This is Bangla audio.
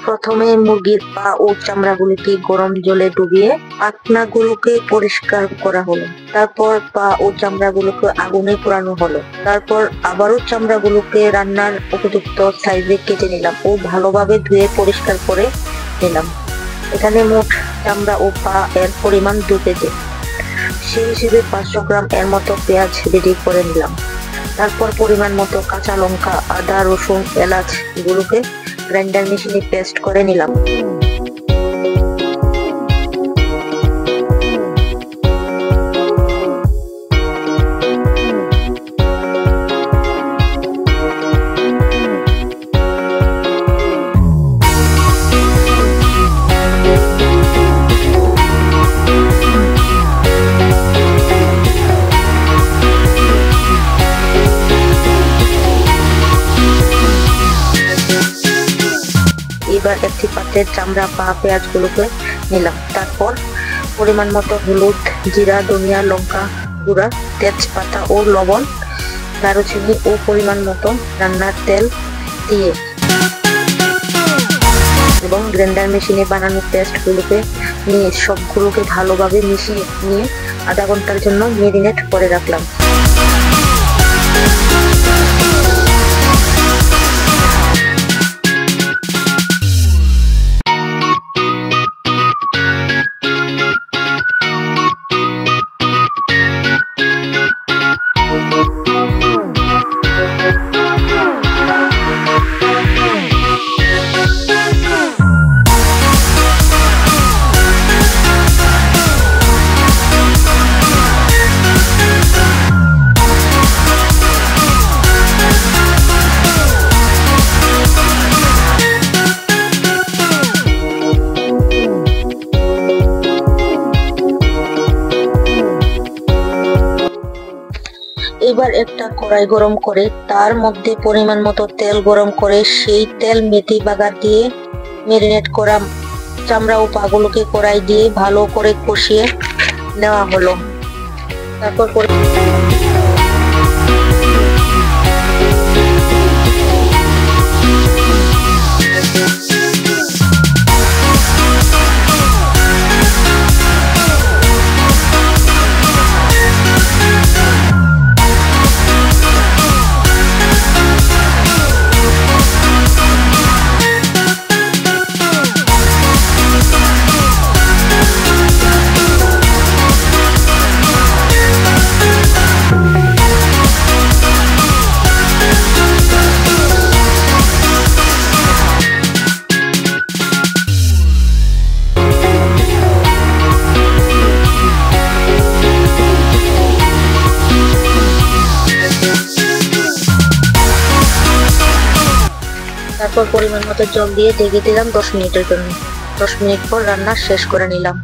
প্রথমে মুরগির পা ও চামড়াগুলিকে গরম জলে ডুবিয়ে পাখনাগুলোকে পরিষ্কার করা হলো। তারপর পা ও চামড়াগুলোকে আগুনে পোড়ানো হলো। তারপর আবারও চামড়াগুলোকে রান্নার উপযুক্ত সাইজে কেটে নিলাম ও ভালোভাবে ধুয়ে পরিষ্কার করে নিলাম। এখানে মোট চামড়া ও পা এর পরিমাণ 2 কেজি। সেই হিসেবে 500 গ্রাম এর মতো পেঁয়াজ রেডি করে নিলাম। তারপর পরিমাণ মতো কাঁচা লঙ্কা, আদা, রসুন, এলাচ এগুলোকে গ্রাইন্ডার মেশিনে পেস্ট করে নিলাম। এবার একটি পাত্রে চামড়া, পা, পেঁয়াজ গুলোকে নিলাম। তারপর পরিমাণ মতো হলুদ, জিরা, ধনিয়া, লঙ্কা গুঁড়া, তেজপাতা ও লবণ, দারুচিনি ও পরিমাণ মতো রান্নার তেল দিয়ে এবং গ্রাইন্ডার মেশিনে বানানো পেস্ট গুলোকে নিয়ে সবগুলোকে ভালোভাবে মিশিয়ে নিয়ে আধা ঘন্টার জন্য মেরিনেট করে রাখলাম। এবার একটা কড়াই গরম করে তার মধ্যে পরিমাণ মতো তেল গরম করে সেই তেল মেথি বাগার দিয়ে মেরিনেট করা চামড়া ও পাগুলোকে কড়াই দিয়ে ভালো করে কষিয়ে নেওয়া হলো। তারপর পরিমাণ মতো জল দিয়ে ঢেকে দিলাম 10 মিনিটের জন্য। 10 মিনিট পর রান্না শেষ করে নিলাম।